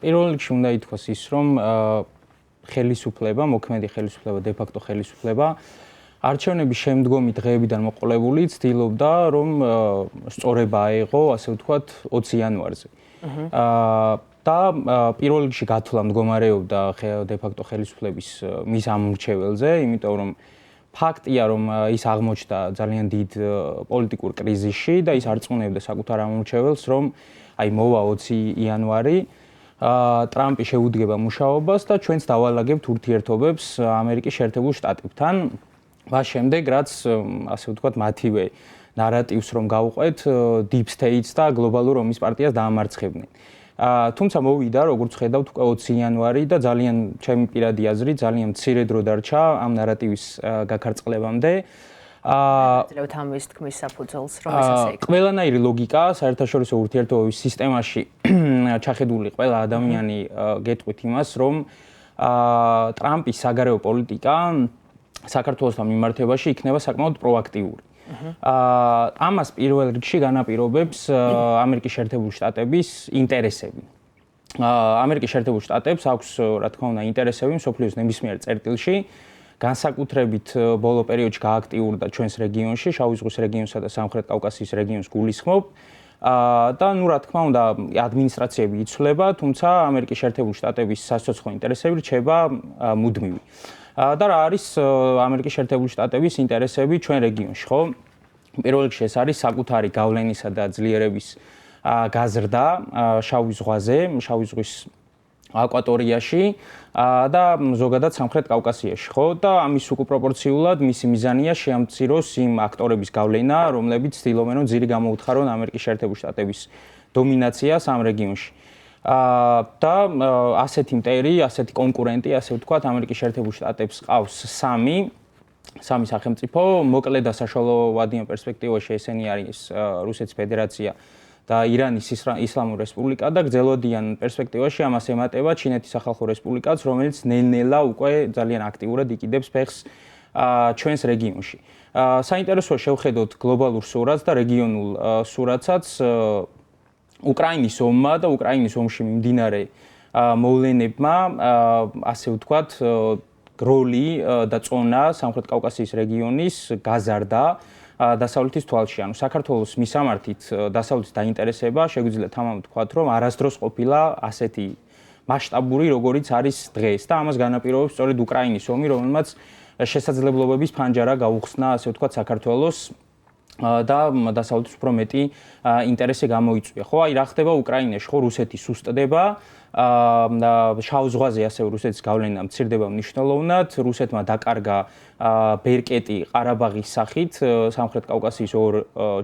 პირველ რიგში უნდა ითქვას ის, რომ ხელისუფლება, მოქმედი ხელისუფლება, de facto ხელისუფლება არჩევნების შემდგომი დღეებიდან მოყოლებული ცდილობდა, რომ სწორება აეღო, ასე ვთქვათ, 20 იანვარზე. და პირველ რიგში გათვლა მდგომარეობდა de facto ხელისუფლების მის ამორჩეველზე, იმიტომ რომ ფაქტია, რომ ის აღმოჩნდა ძალიან დიდ პოლიტიკურ კრიზისში და ის არწმუნებდა საკუთარ ამორჩეველს, რომ აი მოვა 20 იანვარი, ტრამპი შეუდგება მუშაობას და ჩვენც დავალაგებთ ურთიერთობებს ამერიკის შეერთებულ შტატებთან. მას შემდეგ, რაც ასე ვთქვათ, მათივე ნარატივს რომ გავყვეთ, Deep States და გლობალურ ომის პარტიას დაამარცხებდნენ. თუმცა მოვიდა, როგორც ხედავთ, უკვე 20 იანვარი და ძალიან ჩემი პირადი აზრით, ძალიან მცირე დრო დარჩა ამ ნარატივის გაქარწყლებამდე. ძლევთ ამის თქმის საფუძველს, რომ ეს ასე იქნება. ყველანაირი ლოგიკა საერთაშორისო ურთიერთობების სისტემაში ჩახედული ყველა ადამიანი გეტყვით იმას, რომ ტრამპის საგარეო პოლიტიკა საქართველოსთან მიმართებაში იქნება საკმაოდ პროაქტიული. ამას პირველ რიგში განაპირობებს ამერიკის შეერთებული შტატების ინტერესები. ამერიკის შეერთებულ შტატებს აქვს, რა თქმა უნდა, ინტერესები მსოფლიოს ნებისმიერ წერტილში, განსაკუთრებით ბოლო პერიოდში გააქტიურდა ჩვენს რეგიონში, შავი ზღვის რეგიონსა და სამხრეთ კავკასიის რეგიონს გულისხმობ. და ნუ რა თქმა უნდა, ადმინისტრაციები იცვლება, თუმცა ამერიკის შეერთებული შტატების სასიცოცხლო ინტერესები რჩება მუდმივი. და რა არის ამერიკის შეერთებული შტატების ინტერესები ჩვენ რეგიონში, ხო? პირველ რიგში ეს არის საკუთარი გავლენისა და ძლიერების გაზრდა შავი ზღვაზე, შავი ზღვის აკვატორიაში და ზოგადად სამხრეთ კავკასიაში, ხო? და ამის უკუპროპორციულად მისი მიზანია შეამციროს იმ აქტორების გავლენა, რომლებიც ცდილობენ რომ ძირი გამოუთხარონ ამერიკის შეერთებული შტატების დომინაციას ამ რეგიონში. და ასეთი მტერი, ასეთი კონკურენტი, ასე ვთქვათ, ამერიკის შეერთებულ შტატებს ყავს სამი სახელმწიფო, მოკლე და საშუალო ვადიან პერსპექტივაში ესენი არის რუსეთის ფედერაცია და ირანის ისლამური რესპუბლიკა და გრძელვადიან პერსპექტივაში ამას ემატება ჩინეთის სახალხო რესპუბლიკაც, რომელიც ნელ-ნელა უკვე ძალიან აქტიურად იკიდებს ფეხს ჩვენს რეგიონში. საინტერესოა შევხედოთ გლობალურ სურათს და რეგიონულ სურათსაც. უკრაინის ომმა და უკრაინის ომში მიმდინარე მოვლენებმა, ასე ვთქვათ, როლი და წონა სამხრეთ კავკასიის რეგიონის გაზარდა დასავლეთის თვალში. ანუ საქართველოს მისამართით დასავლეთის დაინტერესება შეგვიძლია თამამად ვთქვათ, რომ არასდროს ყოფილა ასეთი მასშტაბური, როგორიც არის დღეს და ამას განაპირობებს სწორედ უკრაინის ომი, რომელმაც შესაძლებლობების ფანჯარა გაუხსნა, ასე ვთქვათ, საქართველოს და დასავლეთის უფრო მეტი ინტერესი გამოიწვია. ხო, აი რა ხდება უკრაინაში, ხო, რუსეთი სუსტდება, შავ ზღვაზე ასევე რუსეთის გავლენა მცირდება მნიშვნელოვნად, რუსეთმა დაკარგა ბერკეტი ყარაბაღის სახით სამხრეთ კავკასიის ორ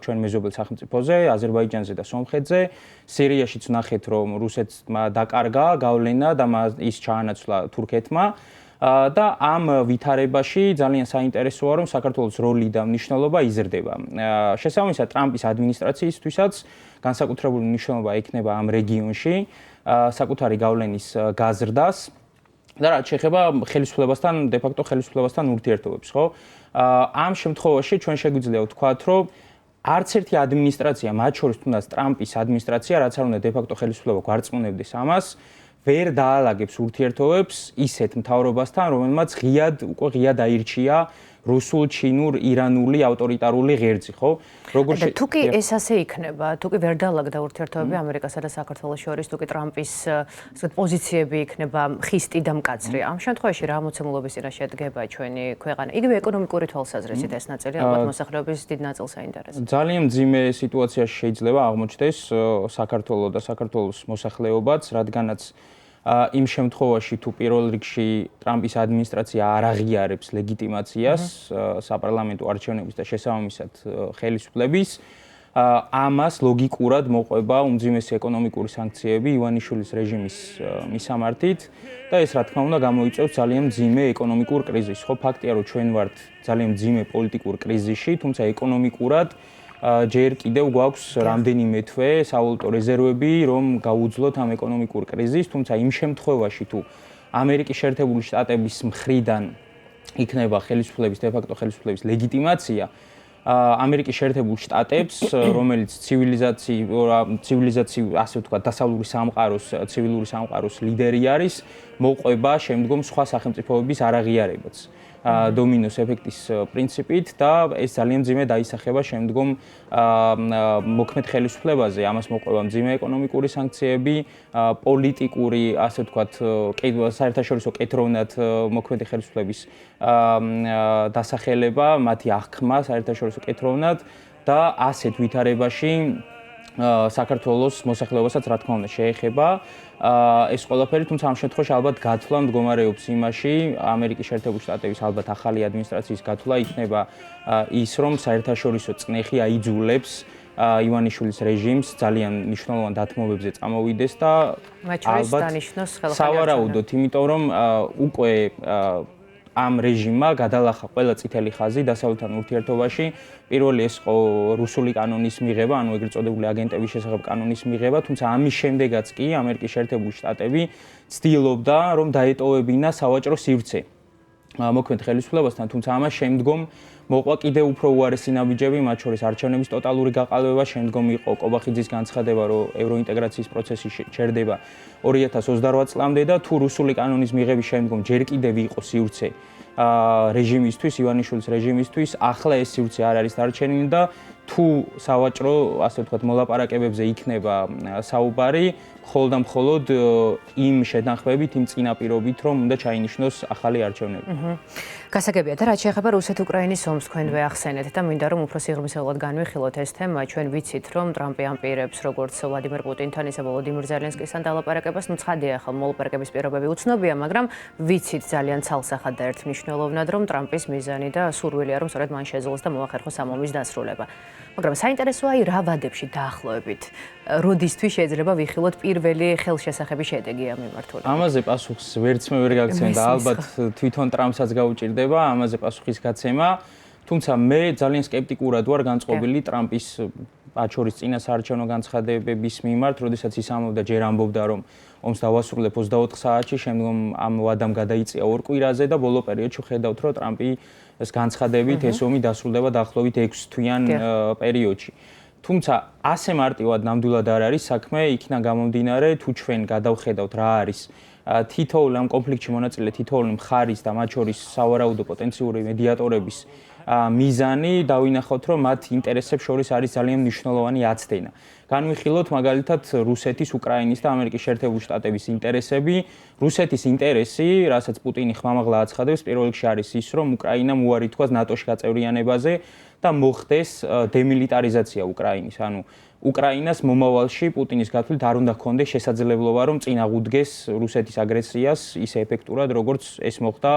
ჩვენ მეზობელ სახელმწიფოზე, აზერბაიჯანზე და სომხეთზე. სირიაშიც ვნახეთ, რომ რუსეთმა დაკარგა გავლენა და ის ჩაანაცვლა თურქეთმა. და ამ ვითარებაში ძალიან საინტერესოა, რომ საქართველოს როლი და მნიშვნელობა იზრდება. შესაბამისად, ტრამპის ადმინისტრაციისთვისაც განსაკუთრებული მნიშვნელობა ექნება ამ რეგიონში საკუთარი გავლენის გაზრდას და რაც შეეხება ხელისუფლებასთან, de facto ხელისუფლებასთან ურთიერთობებს, ხო? ამ შემთხვევაში ჩვენ შეგვიძლია ვთქვათ, რომ არც ერთი ადმინისტრაცია, მათ შორის თუნდაც ტრამპის ადმინისტრაცია, რაც არ უნდა de facto ხელისუფლება გვარწმუნებდეს ამას, ვერ დაალაგებს ურთიერთობებს ისეთ მთავრობასთან, რომელმაც უკვე ღიად აირჩია რუსულ, ჩინურ, ირანული ავტორიტარული ღერძი, ხო? და თუ კი ეს ასე იქნება, თუ კი ვერ დაალაგდა ურთიერთობები ამერიკასა და საქართველოს შორის, თუ კი ტრამპის პოზიციები იქნება ხისტი და მკაცრი, ამ შემთხვევაში რა მოცემულობის წინაშე ედგება ჩვენი ქვეყანა? იგივე ეკონომიკური თვალსაზრისით ეს ნაწილი ალბათ მოსახლეობის დიდ ნაწილს აინტერესებს. ძალიან მძიმე სიტუაციაში შეიძლება აღმოჩნდეს საქართველო და საქართველოს მოსახლეობაც, რადგანაც იმ შემთხვევაში თუ პირველ რიგში ტრამპის ადმინისტრაცია არ აღიარებს ლეგიტიმაციას საპარლამენტო არჩევნების და შესაბამისად ხელისუფლების, ამას ლოგიკურად მოყვება უმძიმესი ეკონომიკური სანქციები ივანიშვილის რეჟიმის მისამართით და ეს რა თქმა უნდა გამოიწვევს ძალიან მძიმე ეკონომიკურ კრიზისს. ხო, ფაქტია, რომ ჩვენ ვართ ძალიან მძიმე პოლიტიკურ კრიზისში, თუმცა ეკონომიკურად ჯერ კიდევ გვაქვს რამდენიმე თვე სავალუტო რეზერვები, რომ გაუძლოთ ამ ეკონომიკურ კრიზისს, თუმცა იმ შემთხვევაში თუ ამერიკის შეერთებული შტატების მხრიდან იქნება ხელისუფლების de facto ხელისუფლების ლეგიტიმაცია, ამერიკის შეერთებულ შტატებს, რომელიც ცივილიზაციის, ასე ვთქვათ, დასავლური სამყაროს, ცივილური სამყაროს ლიდერი არის, მოყვება შემდგომ სხვა სახელმწიფოების არაღიარებაც. დომინოს ეფექტის პრინციპით და ეს ძალიან მძიმე დაისახება შემდგომ მოქმედ ხელისუფლებაზე. ამას მოყვება მძიმე ეკონომიკური სანქციები, პოლიტიკური, ასე ვთქვათ, საერთაშორისო კეთროვნად მოქმედი ხელისუფლების დასახელება, მათი აღქმა საერთაშორისო კეთროვნად და ასეთ ვითარებაში საქართველოს მოსახლეობასაც რა თქმა უნდა შეეხება ეს ყველაფერი, თუმცა ამ შემთხვევაში ალბათ გათვლა მდგომარეობს იმაში, ამერიკის შეერთებული შტატების ალბათ ახალი ადმინისტრაციის გათვლა იქნება ის, რომ საერთაშორისო წნეხი აიძულებს ივანიშვილის რეჟიმს ძალიან მნიშვნელოვან დათმობებზე წამოვიდეს და ალბათ სავარაუდოდ, იმიტომ რომ უკვე ამ რეჟიმმა გადალახა ყველა წითელი ხაზი დასავლეთთან ურთიერთობაში. პირველი ეს რუსული კანონის მიღება, ანუ ეგრეთ წოდებული აგენტების შესახებ კანონის მიღება, თუმცა ამის შემდეგაც კი ამერიკის შეერთებული შტატები ცდილობდა, რომ დაეტოვებინა სავაჭრო სივრცე მოქმედ ხელისუფლებასთან, თუმცა ამას შემდგომ მოყვა კიდევ უფრო უარესი ნაბიჯები, მათ შორის არჩევნების ტოტალური გაყალბება, შემდგომ იყო კობახიძის განცხადება, რომ ევროინტეგრაციის პროცესი ჩერდება 2028 წლამდე და თუ რუსული კანონის მიღების შემდგომ ჯერ კიდევ იყო სივრცე რეჟიმისთვის, ივანიშვილის რეჟიმისთვის, ახლა ეს სივრცე არ არის დარჩენილი და თუ სავაჭრო, ასე ვთქვათ, მოლაპარაკებებზე იქნება საუბარი, მხოლოდ და მხოლოდ იმ შეთანხმებით, იმ წინაპირობით, რომ უნდა ჩაინიშნოს ახალი არჩევნები. გასაგებია და რაც შეეხება რუსეთ-უკრაინის ომს, თქვენ ვეახსენეთ და მინდა რომ უფრო სიღრმისეულად განვიხილოთ ეს თემა. ჩვენ ვიცით, რომ ტრამპი ამპირებს როგორც ვლადიმერ პუტინთან, ისე ვოლოდიმირ ზელენსკისთან დალაპარაკებას, ნუ ცხადია, ახლა მოლაპარაკების პირობები უცნობია, მაგრამ ვიცით ძალიან ცალსახად და ერთმნიშვნელოვნად, რომ ტრამპის მიზანი და სურვილია, რომ სწორედ მან შეძლოს და მოახერხოს ამ ომის დასრულება. მაგრამ საინტერესოა რა ვადებში დაახლოებით, როდისთვის შეიძლება ვიხილოთ პირველი ხელშესახები შედეგი ამ მიმართულებით. ამაზე პასუხს ვერც მე ვერ გაგცემ და ალბათ თვითონ ტრამპსაც გაუჭირდება ამაზე პასუხის გაცემა, თუმცა მე ძალიან სკეპტიკურად ვარ განწყობილი ტრამპის მათ შორის წინა საარჩევნო განცხადებების მიმართ, როდესაც ის ამბობდა, ჯერ ამბობდა, რომ ომს დავასრულებ 24 საათში, შემდგომ ამ ვადამ გადაიწია 2 კვირაზე და ბოლო პერიოდში ხედავთ, რომ ტრამპი ეს განცხადებით ეს ომი დასრულდება დაახლოებით 6 თვიან პერიოდში. თუმცა ასე მარტივად ნამდვილად არ არის საქმე, იქიდან გამომდინარე, თუ ჩვენ გადავხედავთ რა არის თითოეული ამ კონფლიქტში მონაწილე თითოეული მხარის და მათ შორის სავარაუდო პოტენციური მედიატორების მიზანი დავინახოთ, რომ მათ ინტერესებს შორის არის ძალიან მნიშვნელოვანი აცდენა. განვიხილოთ მაგალითად რუსეთის, უკრაინის და ამერიკის შეერთებული შტატების ინტერესები. რუსეთის ინტერესი, რასაც პუტინი ხმამაღლა აცხადებს, პირველ რიგში არის ის, რომ უკრაინამ უარი თქვას ნატოში გაწევრიანებაზე და მოხდეს დემილიტარიზაცია უკრაინის. ანუ უკრაინას მომავალში პუტინის გათვლით არ უნდა ჰქონდეს შესაძლებლობა, რომ წინ აღუდგეს რუსეთის აგრესიას ისე ეფექტურად, როგორც ეს მოხდა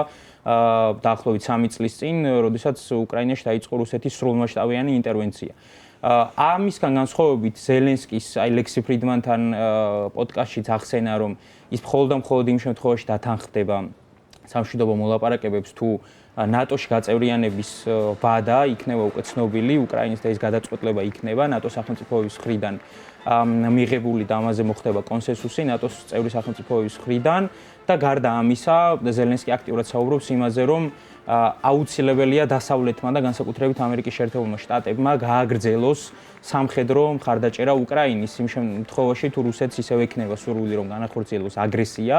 დაახლოებით 3 წლის წინ, როდესაც უკრაინაში დაიწყო რუსეთის სრულმასშტაბიანი ინტერვენცია. ამისგან განსხვავებით ზელენსკის, აი ლექსი ფრიდმანთან პოდკასტშიც ახსენა, რომ ის მხოლოდ და მხოლოდ იმ შემთხვევაში დათანხმდება სამშვიდობო მოლაპარაკებებს, თუ ნატოში გაწევრიანების ვადა იქნება უკვე ცნობილი, უკრაინის და ეს გადაწყვეტილება იქნება ნატოს სახელმწიფოების მხრიდან მიღებული და ამაზე მოხდება კონსენსუსი ნატოს წევრი სახელმწიფოების მხრიდან და გარდა ამისა, ზელენსკი აქტიურად საუბრობს იმაზე, რომ აუცილებელია დასავლეთმა და განსაკუთრებით ამერიკის შეერთებულმა შტატებმა გააგრძელოს სამხედრო მხარდაჭერა უკრაინის იმ შემთხვევაში, თუ რუსეთს ისევ ექნება სურვილი, რომ განახორციელოს აგრესია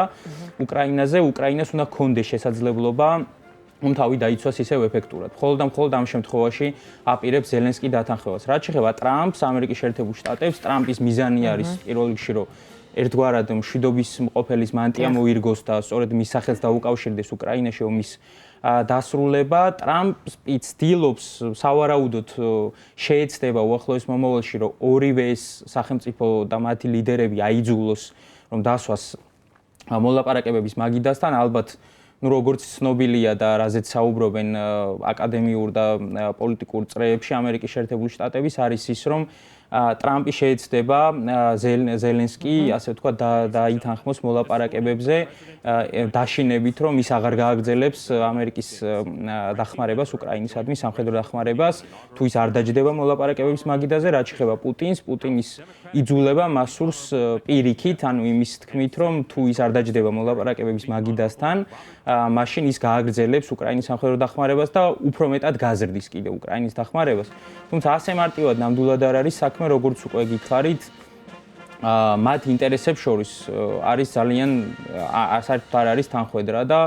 უკრაინაზე, უკრაინას უნდა ჰქონდეს შესაძლებლობა თავი დაიცვას ისევ ეფექტურად. მხოლოდ და მხოლოდ ამ შემთხვევაში აპირებს ზელენსკი დათანხმებას. რაც შეეხება ტრამპს, ამერიკის შეერთებულ შტატებს, ტრამპის მიზანი არის პირველ რიგში, რომ ერთგვარად მშვიდობის მყოფელის მანტია მოირგოს და სწორედ მის სახელს დაუკავშირდეს უკრაინაში ომის დასრულება. ტრამპი ცდილობს სავარაუდოდ შეეცდება უახლოეს მომავალში, რომ ორივე ეს სახელმწიფო და მათი ლიდერები აიძულოს, რომ დასვას მოლაპარაკებების მაგიდასთან, ალბათ ну როგორც ცნობილია და რაზეც საუბრობენ აკადემიურ და პოლიტიკურ წრეებში ამერიკის შეერთებული შტატების არის ის რომ ტრამპი შეეცდება ზელენსკი, ასე ვთქვათ, დაითანხმოს მოლაპარაკებებზე, დაშინებით, რომ ის აღარ გააგრძელებს ამერიკის დახმარებას უკრაინისადმი, სამხედრო დახმარებას, თუ ის არ დაჯდება მოლაპარაკებების მაგიდაზე, რაც შეეხება პუტინის იძულება მას სურს პირიქით, ანუ იმის თქმით, რომ თუ ის არ დაჯდება მოლაპარაკებების მაგიდასთან, მაშინ ის გააგრძელებს უკრაინის სამხედრო დახმარებას და უფრო მეტად გაზრდის კიდევ უკრაინის დახმარებას. თუმცა ასე მარტივად ნამდვილად არ არის საქმე, როგორც უკვე გითხარით, მათ ინტერესებს შორის არის ძალიან საერთოდ არ არის თანხვედრა და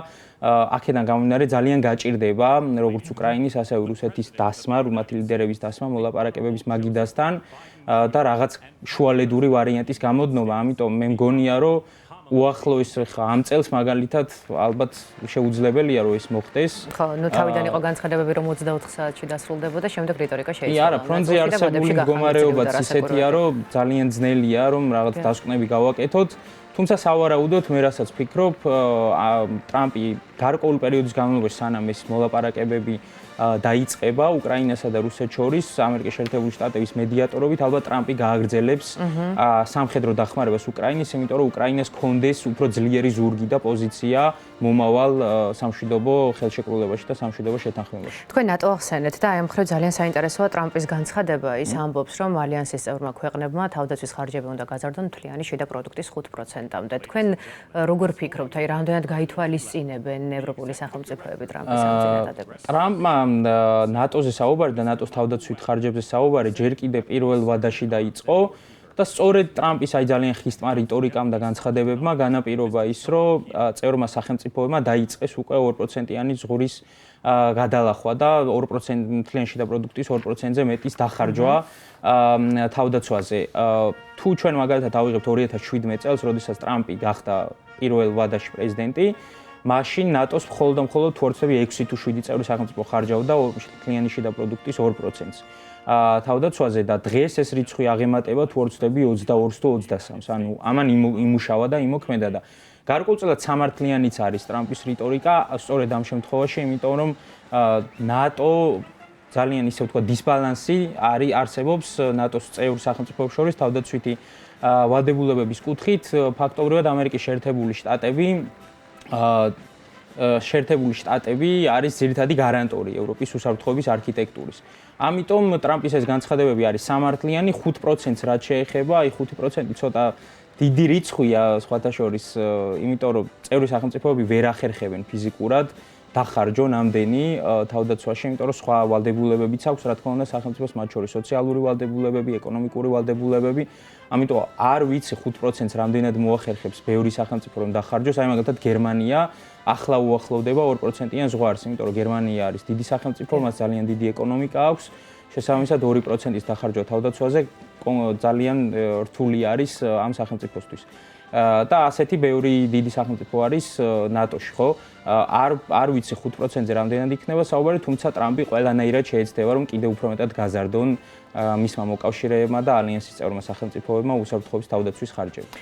აქედან გამომდინარე ძალიან გაჭირდება როგორც უკრაინის, ასევე რუსეთის დასმა, მათი ლიდერების დასმა მოლაპარაკებების მაგიდასთან და რაღაც შუალედური ვარიანტის გამოდნობა. ამიტომ მე მგონია, რომ უახლოეს ამ წელს მაგალითად ალბათ შეუძლებელია რომ ეს მოხდეს. ხო, ნუ თავიდან იყო განცხადებები რომ 24 საათში დასრულდებოდა, შემდეგ რიტორიკა შეიცვალა. არა, ფრონტზე არსებული მდგომარეობაც ისეთია, რომ ძალიან ძნელია რომ რაღაც დასკვნები გავაკეთოთ. თუმცა სავარაუდოდ მე რასაც ფიქრობ, ტრამპი გარკვეულ პერიოდის განმავლობაში სანამ ეს მოლაპარაკებები დაიწყება უკრაინასა და რუსეთს შორის ამერიკის შეერთებული შტატების მედიატორობით ალბათ ტრამპი გააგრძელებს სამხედრო დახმარებას უკრაინის, იმიტომ რომ უკრაინას კონდეს უფრო ძლიერი ზურგი და პოზიცია მომავალ სამშვიდობო ხელშეკრულებაში და სამშვიდობო შეთანხმებაში. თქვენ ნატო ახსენეთ და აი ამ მხრივ ძალიან საინტერესოა ტრამპის განცხადება, ის ამბობს, რომ ალიანსის წევრმა ქვეყნებმა თავდაცვის ხარჯები უნდა გაზარდონ მთლიანი შიდა პროდუქტის 5%-მდე. თქვენ როგორ ფიქრობთ, აი რამდენად გაითვალისწინებენ ევროპული სახელმწიფოები ტრამპის ამ წინადადებას? ტრამპმა ნატოზე საუბარი და ნატოს თავდაცვით ხარჯებზე საუბარი ჯერ კიდევ პირველ ვადაში დაიწყო და სწორედ ტრამპის აი ძალიან ხისტმა რიტორიკამ და განცხადებებმა განაპირობა ის, რომ წევრმა სახელმწიფოებმა დაიწყეს უკვე 2%-იანი ზღურის გადალახვა და 2% მთლიანი შიდა პროდუქტის 2%-ზე მეტის დახარჯვა თავდაცვაზე. თუ ჩვენ მაგალითად ავიღებთ 2017 წელს, როდესაც ტრამპი გახდა პირველ ვადაში პრეზიდენტი, მაშინ ნატოს მხოლოდ თორცები 6 თუ 7 წევრი სახელმწიფო ხარჯავდა მთლიანი შიდა პროდუქტის 2%-ს. თავდაცვაზე და დღეს ეს რიცხვი აღემატება თორცები 22-ს თუ 23-ს. ანუ ამან იმუშავა და იმოქმედა და გარკვეულწილად სამართლიანიც არის ტრამპის რიტორიკა, სწორედ ამ შემთხვევაში, იმიტომ რომ ნატო ძალიან ისე ვთქვათ დისბალანსი არსებობს ნატოს წევრ სახელმწიფოებს შორის თავდაცვითი ვალდებულებების კუთხით, ფაქტობრივად ამერიკის შეერთებული შტატები არის ძირითადი გარანტორი ევროპის უსაფრთხოების არქიტექტურის. ამიტომ ტრამპის ეს განცხადებები არის სამართლიანი, 5%-ს რაც შეეხება, აი 5% ცოტა დიდი რიცხვია სხვათა შორის, იმიტომ რომ წევრი სახელმწიფოები ვერ ახერხებენ ფიზიკურად დახარჯონ ამდენი თავდაცვაში, იმიტომ რომ სხვა ვალდებულებებიც აქვს, რა თქმა უნდა, სახელმწიფოს მათ შორის სოციალური ვალდებულებები, ეკონომიკური ვალდებულებები. ამიტომ არ ვიცი 5%-ს რამდენად მოახერხებს ბევრი სახელმწიფო რომ დახარჯოს, აი მაგალითად გერმანია ახლა უახლოვდება 2%-იან ზღვარს, იმიტომ რომ გერმანია არის დიდი სახელმწიფო, მას ძალიან დიდი ეკონომიკა აქვს, შესაბამისად 2%-ის დახარჯვა თავდაცვაზე ძალიან რთული არის ამ სახელმწიფოსთვის. და ასეთი ბევრი დიდი სახელმწიფო არის ნატოში, ხო? არ ვიცი 5%-ზე რამდენად იქნება საუბარი, თუმცა ტრამპი ყველანაირად შეეცდება, რომ კიდევ უფრო მეტად გაზარდონ მისმა მოკავშირეებმა და ალიანსის წევრმა სახელმწიფოებმა უსაფრთხოების თავდაცვის ხარჯები.